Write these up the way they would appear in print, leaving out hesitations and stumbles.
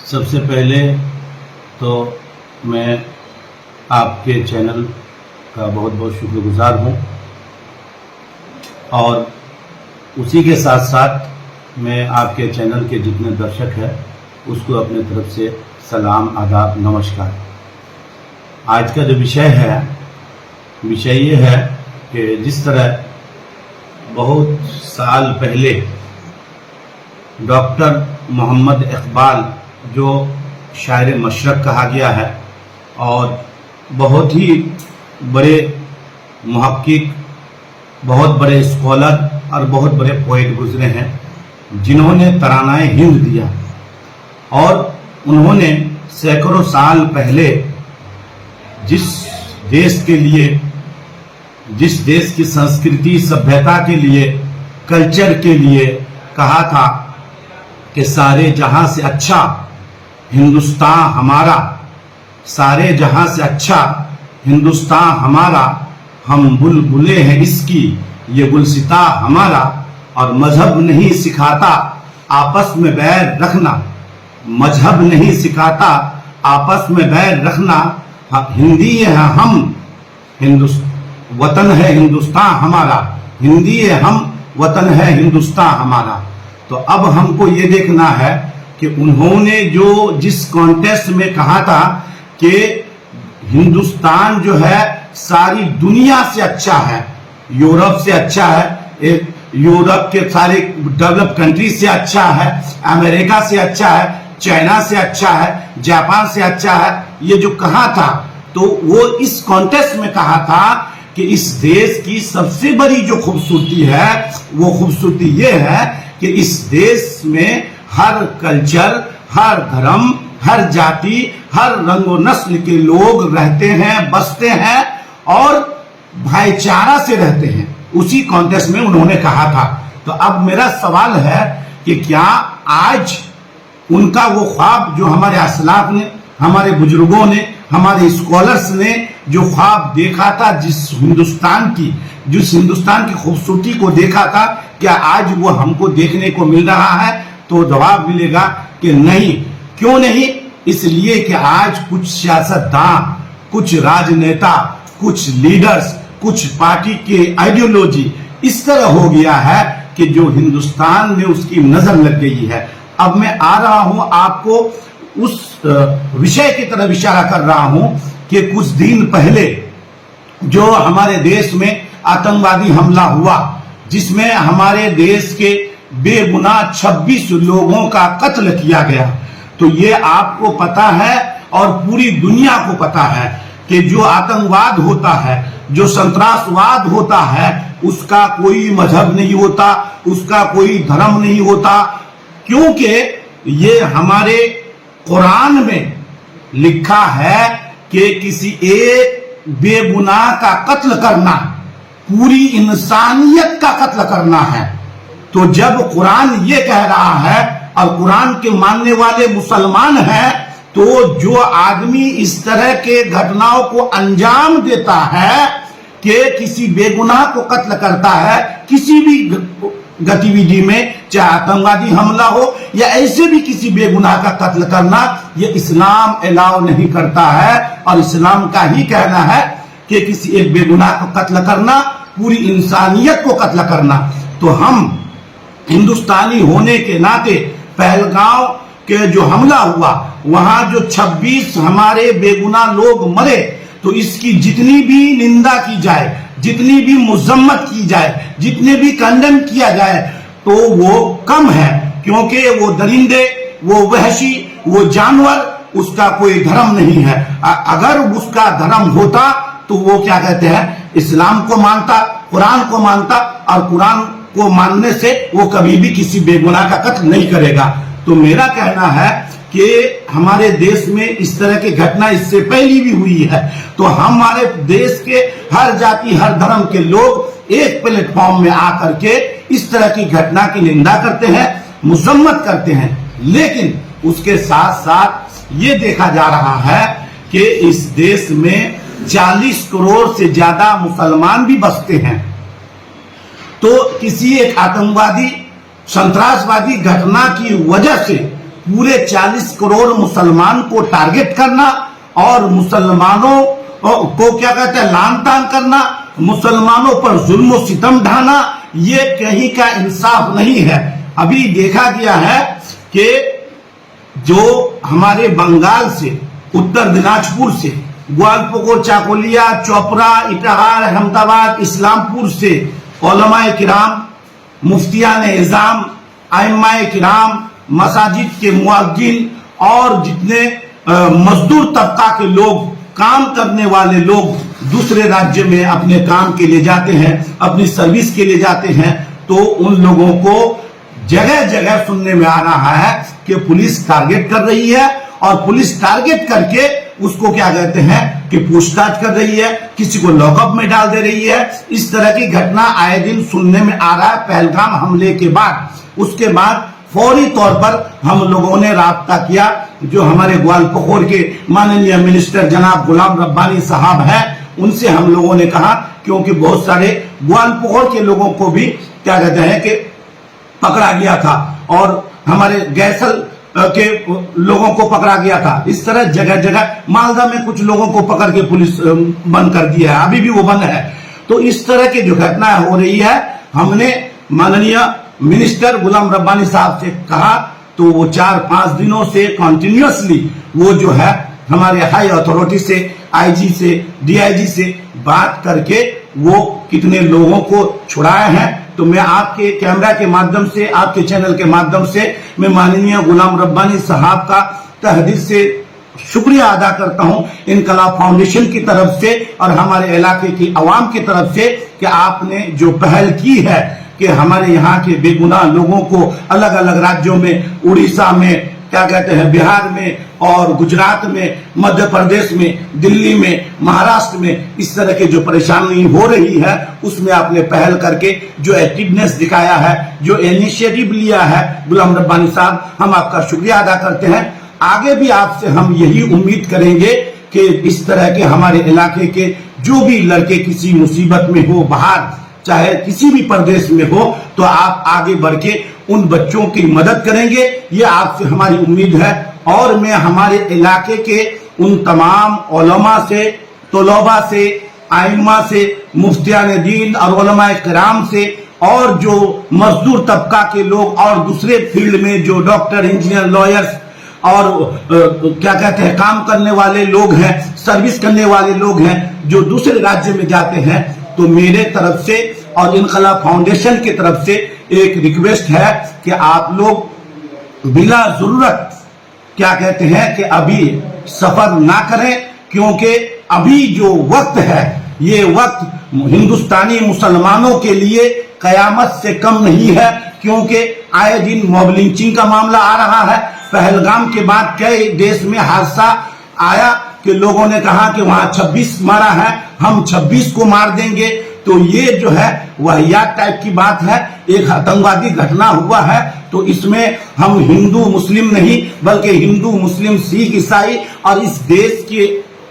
सबसे पहले तो मैं आपके चैनल का बहुत बहुत शुक्रगुजार हूँ और उसी के साथ साथ मैं आपके चैनल के जितने दर्शक हैं उसको अपने तरफ से सलाम, आदाब, नमस्कार। आज का जो विषय ये है कि जिस तरह बहुत साल पहले डॉक्टर मोहम्मद इकबाल, जो शायर मशरक कहा गया है और बहुत ही बड़े मुहक्किक, बहुत बड़े स्कॉलर और बहुत बड़े पोएट गुजरे हैं, जिन्होंने तरानाए हिंद दिया और उन्होंने सैकड़ों साल पहले जिस देश के लिए, जिस देश की संस्कृति, सभ्यता के लिए, कल्चर के लिए कहा था कि सारे जहां से अच्छा हिंदुस्तान हमारा, सारे जहां से अच्छा हिंदुस्तान हमारा, हम बुलबुले हैं इसकी ये गुलसिता हमारा, और मजहब नहीं सिखाता आपस में बैर रखना, मजहब नहीं सिखाता आपस में बैर रखना, हिंदी है हम, वतन है हिंदुस्तान हमारा, हिंदी है हम, वतन है हिंदुस्तान हमारा। तो अब हमको ये देखना है कि उन्होंने जो जिस कॉन्टेस्ट में कहा था कि हिंदुस्तान जो है सारी दुनिया से अच्छा है, यूरोप से अच्छा है, यूरोप के सारे डेवलप कंट्री से अच्छा है, अमेरिका से अच्छा है, चाइना से अच्छा है, जापान से अच्छा है, ये जो कहा था, तो वो इस कॉन्टेस्ट में कहा था कि इस देश की सबसे बड़ी जो खूबसूरती है वो खूबसूरती ये है कि इस देश में हर कल्चर, हर धर्म, हर जाति, हर रंग और नस्ल के लोग रहते हैं, बसते हैं और भाईचारा से रहते हैं। उसी कॉन्टेस्ट में उन्होंने कहा था। तो अब मेरा सवाल है कि क्या आज उनका वो ख्वाब जो हमारे असलाफ ने, हमारे बुजुर्गों ने, हमारे स्कॉलर्स ने जो ख्वाब देखा था, जिस हिंदुस्तान की खूबसूरती को देखा था, क्या आज वो हमको देखने को मिल रहा है? तो जवाब मिलेगा कि नहीं। क्यों नहीं? इसलिए कि आज कुछ सियासतदान, कुछ राजनेता, कुछ लीडर्स, कुछ पार्टी के आइडियोलॉजी इस तरह हो गया है कि जो हिंदुस्तान में उसकी नजर लग गई है। अब मैं आ रहा हूं, आपको उस विषय की तरफ इशारा कर रहा हूं कि कुछ दिन पहले जो हमारे देश में आतंकवादी हमला हुआ, जिसमें हमारे देश के बेगुनाह 26 लोगों का कत्ल किया गया, तो ये आपको पता है और पूरी दुनिया को पता है कि जो आतंकवाद होता है, जो संतरासवाद होता है, उसका कोई मजहब नहीं होता, उसका कोई धर्म नहीं होता, क्योंकि ये हमारे कुरान में लिखा है कि किसी एक बेगुनाह का कत्ल करना पूरी इंसानियत का कत्ल करना है। तो जब कुरान ये कह रहा है और कुरान के मानने वाले मुसलमान हैं, तो जो आदमी इस तरह के घटनाओं को अंजाम देता है कि किसी बेगुनाह को कत्ल करता है, किसी भी गतिविधि में, चाहे आतंकवादी हमला हो या ऐसे भी किसी बेगुनाह का कत्ल करना, ये इस्लाम अलाउ नहीं करता है। और इस्लाम का ही कहना है कि किसी एक बेगुनाह को कत्ल करना पूरी इंसानियत को कत्ल करना। तो हम हिंदुस्तानी होने के नाते पहलगांव के जो हमला हुआ, वहां जो 26 हमारे बेगुनाह लोग मरे, तो इसकी जितनी भी निंदा की जाए, जितनी भी मुजम्मत की जाए, जितने भी कंडम किया जाए, तो वो कम है, क्योंकि वो दरिंदे, वो वहशी, वो जानवर, उसका कोई धर्म नहीं है। अगर उसका धर्म होता तो वो क्या कहते हैं, इस्लाम को मानता, कुरान को मानता, और कुरान को मानने से वो कभी भी किसी बेगुनाह का कत्ल नहीं करेगा। तो मेरा कहना है कि हमारे देश में इस तरह की घटना इससे पहले भी हुई है, तो हमारे देश के हर जाति, हर धर्म के लोग एक प्लेटफॉर्म में आकर के इस तरह की घटना की निंदा करते हैं, मुजम्मत करते हैं। लेकिन उसके साथ साथ ये देखा जा रहा है कि इस देश में 40 करोड़ से ज्यादा मुसलमान भी बसते हैं। तो किसी एक आतंकवादी, संतरासवादी घटना की वजह से पूरे 40 करोड़ मुसलमान को टारगेट करना और मुसलमानों को क्या कहते हैं लान तान करना, मुसलमानों पर जुल्म सितम ढाना, ये कहीं का इंसाफ नहीं है। अभी देखा गया है कि जो हमारे बंगाल से, उत्तर दिनाजपुर से, ग्वालपकोर, चाकोलिया, चोपड़ा, इटाहार, अहमदाबाद, इस्लामपुर से उलमाए किराम, मुफ्तियान इज़ाम, आइम्माए किराम, मसाजिद के मुअज्जिन और जितने मजदूर तबका के लोग, काम करने वाले लोग दूसरे राज्य में अपने काम के लिए जाते हैं, अपनी सर्विस के लिए जाते हैं, तो उन लोगों को जगह जगह सुनने में आ रहा है कि पुलिस टारगेट कर रही है और पुलिस टारगेट करके उसको क्या कहते हैं कि पूछताछ कर रही है, किसी को लॉकअप में डाल दे रही है। इस तरह की घटना आए दिन सुनने में आ रहा है। पहलगाम हमले के बाद, उसके बाद फौरी तौर पर हम लोगों ने राब्ता किया, जो हमारे ग्वालपकोर के माननीय मिनिस्टर जनाब गुलाम रब्बानी साहब हैं, उनसे हम लोगों ने कहा, क्योंकि बहुत सारे ग्वालपकोर के लोगों को भी क्या कहते हैं कि पकड़ा गया था और हमारे गैसल के लोगों को पकड़ा गया था। इस तरह जगह जगह, मालदा में कुछ लोगों को पकड़ के पुलिस बंद कर दिया है, अभी भी वो बंद है। तो इस तरह की जो घटनाएं हो रही है, हमने माननीय मिनिस्टर गुलाम रब्बानी साहब से कहा, तो वो 4-5 दिनों से कंटिन्यूअसली वो जो है हमारे हाई अथॉरिटी से, आईजी से, डीआईजी से बात करके वो कितने लोगों को छुड़ाए हैं। तो मैं आपके कैमरा के माध्यम से, आपके चैनल के माध्यम से मैं माननीय गुलाम रब्बानी साहब का तहे दिल से शुक्रिया अदा करता हूं, इनकलाब फाउंडेशन की तरफ से और हमारे इलाके की आवाम की तरफ से, कि आपने जो पहल की है कि हमारे यहाँ के बेगुनाह लोगों को अलग अलग राज्यों में, उड़ीसा में, क्या कहते हैं, बिहार में और गुजरात में, मध्य प्रदेश में, दिल्ली में, महाराष्ट्र में इस तरह की जो परेशानी हो रही है, उसमें आपने पहल करके जो एक्टिवनेस दिखाया है, जो इनिशिएटिव लिया है गुलाम रब्बानी साहब, हम आपका शुक्रिया अदा करते हैं। आगे भी आपसे हम यही उम्मीद करेंगे कि इस तरह के हमारे इलाके के जो भी लड़के किसी मुसीबत में हो, बाहर चाहे किसी भी प्रदेश में हो, तो आप आगे बढ़ के उन बच्चों की मदद करेंगे, ये आपसे हमारी उम्मीद है। और मैं हमारे इलाके के उन तमाम उलमा से, तलबा से, आइम्मा से, मुफ्तियान दीन और उलमाए किराम से, और जो मजदूर तबका के लोग और दूसरे फील्ड में जो डॉक्टर, इंजीनियर, लॉयर्स और क्या कहते हैं काम करने वाले लोग हैं, सर्विस करने वाले लोग हैं, जो दूसरे राज्य में जाते हैं, तो मेरे तरफ से और इनकलाब फाउंडेशन की तरफ से एक रिक्वेस्ट है कि आप लोग बिना जरूरत क्या कहते हैं कि अभी सफर ना करें, क्योंकि अभी जो वक्त है, ये वक्त हिंदुस्तानी मुसलमानों के लिए कयामत से कम नहीं है, क्योंकि आए दिन मॉब लिंचिंग का मामला आ रहा है। पहलगाम के बाद कई देश में हादसा आया कि लोगों ने कहा कि वहां 26 मारा है, हम 26 को मार देंगे। तो ये जो है वाहियात टाइप की बात है, एक आतंकवादी घटना हुआ है। तो इसमें हम हिंदू मुस्लिम नहीं, बल्कि हिंदू मुस्लिम सिख ईसाई और इस देश के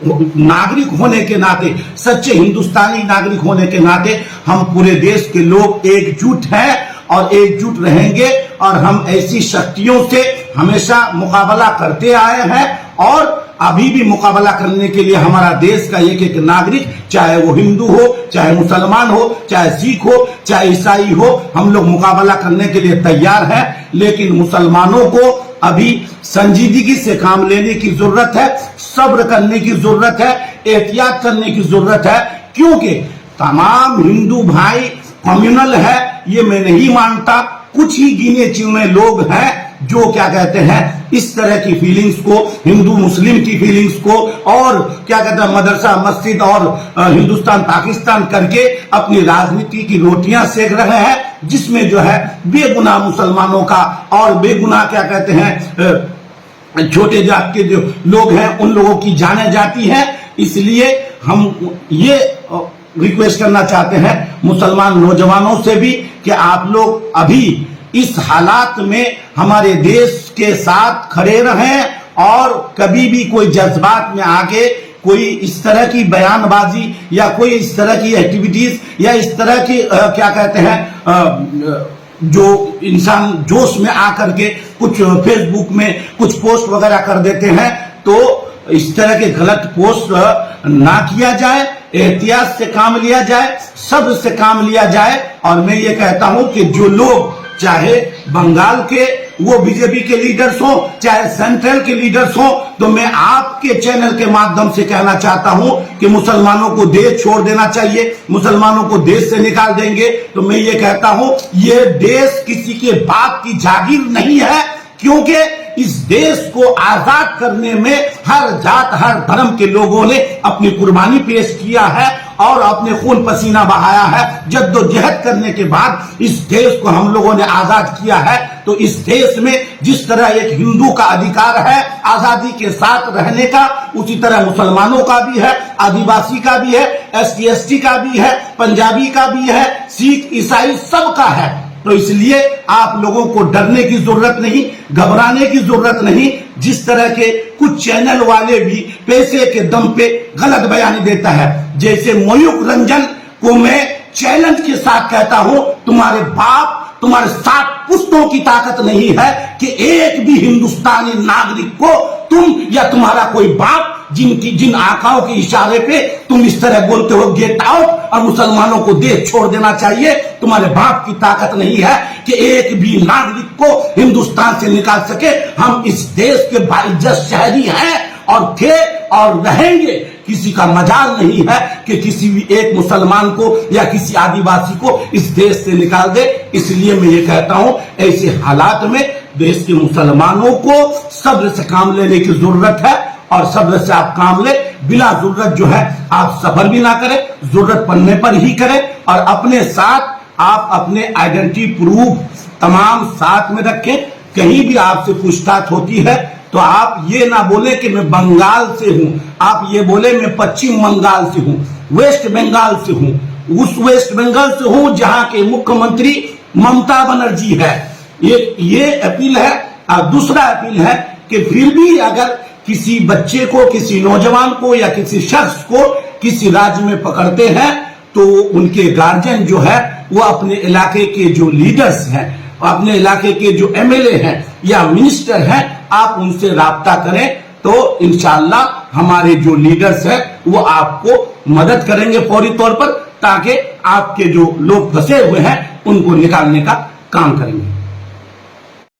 नागरिक होने के नाते, सच्चे हिंदुस्तानी नागरिक होने के नाते, हम पूरे देश के लोग एकजुट हैं और एकजुट रहेंगे। और हम ऐसी शक्तियों से हमेशा मुकाबला करते आए हैं और अभी भी मुकाबला करने के लिए हमारा देश का एक एक नागरिक, चाहे वो हिंदू हो, चाहे मुसलमान हो, चाहे सिख हो, चाहे ईसाई हो, हम लोग मुकाबला करने के लिए तैयार हैं। लेकिन मुसलमानों को अभी संजीदगी से काम लेने की जरूरत है, सब्र करने की जरूरत है, एहतियात करने की जरूरत है, क्योंकि तमाम हिंदू भाई कम्युनल है, ये मैं नहीं मानता। कुछ ही गिने चुने लोग हैं जो क्या कहते हैं इस तरह की फीलिंग्स को, हिंदू मुस्लिम की फीलिंग्स को, और क्या कहते हैं मदरसा मस्जिद और हिंदुस्तान पाकिस्तान करके अपनी राजनीति की रोटियां सेक रहे हैं, जिसमें जो है बेगुनाह मुसलमानों का और बेगुनाह क्या कहते हैं छोटे जात के जो लोग हैं उन लोगों की जाने जाती है। इसलिए हम ये रिक्वेस्ट करना चाहते हैं मुसलमान नौजवानों से भी कि आप लोग अभी इस हालात में हमारे देश के साथ खड़े रहें और कभी भी कोई जज्बात में आके कोई इस तरह की बयानबाजी या कोई इस तरह की एक्टिविटीज या इस तरह की क्या कहते हैं जो इंसान जोश में आकर के कुछ फेसबुक में कुछ पोस्ट वगैरह कर देते हैं, तो इस तरह के गलत पोस्ट ना किया जाए, एहतियात से काम लिया जाए, सब्र से काम लिया जाए। और मैं ये कहता हूं कि जो लोग चाहे बंगाल के वो बीजेपी के लीडर्स हो, चाहे सेंट्रल के लीडर्स हो, तो मैं आपके चैनल के माध्यम से कहना चाहता हूं कि मुसलमानों को देश छोड़ देना चाहिए, मुसलमानों को देश से निकाल देंगे। तो मैं ये कहता हूं ये देश किसी के बाप की जागीर नहीं है, क्योंकि इस देश को आजाद करने में हर जात हर धर्म के लोगों ने अपनी कुर्बानी पेश किया है और अपने खून पसीना बहाया है। जद्दोजहद करने के बाद इस देश को हम लोगों ने आजाद किया है। तो इस देश में जिस तरह एक हिंदू का अधिकार है आजादी के साथ रहने का, उसी तरह मुसलमानों का भी है, आदिवासी का भी है, SC ST का भी है, पंजाबी का भी है, सिख ईसाई सबका है। तो इसलिए आप लोगों को डरने की जरूरत नहीं, घबराने की जरूरत नहीं। जिस तरह के कुछ चैनल वाले भी पैसे के दम पे गलत बयानी देता है, जैसे मयूख रंजन को मैं चैलेंज के साथ कहता हूं, तुम्हारे बाप तुम्हारे 7 पुश्तों की ताकत नहीं है कि एक भी हिंदुस्तानी नागरिक को तुम या तुम्हारा कोई बाप जिन आकाओं के इशारे पे तुम इस तरह बोलते हो गेट आउट और मुसलमानों को देश छोड़ देना चाहिए, तुम्हारे बाप की ताकत नहीं है कि एक भी नागरिक को हिंदुस्तान से निकाल सके। हम इस देश के बाइज्जत शहरी हैं और थे और रहेंगे। किसी का मजाल नहीं है कि किसी भी एक मुसलमान को या किसी आदिवासी को इस देश से निकाल दे। इसलिए मैं ये कहता हूं ऐसे हालात में देश के मुसलमानों को सब्र से काम लेने की जरूरत है और सब्र से आप काम ले, बिना जरूरत जो है आप सब्र भी ना करें, जरूरत पड़ने पर ही करें। और अपने साथ आप अपने आइडेंटिटी प्रूफ तमाम साथ में रखें। कहीं भी आपसे पूछताछ होती है तो आप ये ना बोले कि मैं बंगाल से हूं, आप ये बोले मैं पश्चिम बंगाल से हूं, वेस्ट बंगाल से हूं, उस वेस्ट बंगाल से हूं जहां के मुख्यमंत्री ममता बनर्जी है। ये अपील है। और दूसरा अपील है कि फिर भी अगर किसी बच्चे को, किसी नौजवान को या किसी शख्स को किसी राज्य में पकड़ते हैं तो उनके गार्जियन जो है वो अपने इलाके के जो लीडर्स हैं, अपने इलाके के जो MLA हैं या मिनिस्टर हैं, आप उनसे राब्ता करें तो इंशाअल्लाह हमारे जो लीडर्स हैं वो आपको मदद करेंगे फौरी तौर पर, ताकि आपके जो लोग फंसे हुए हैं उनको निकालने का काम करेंगे।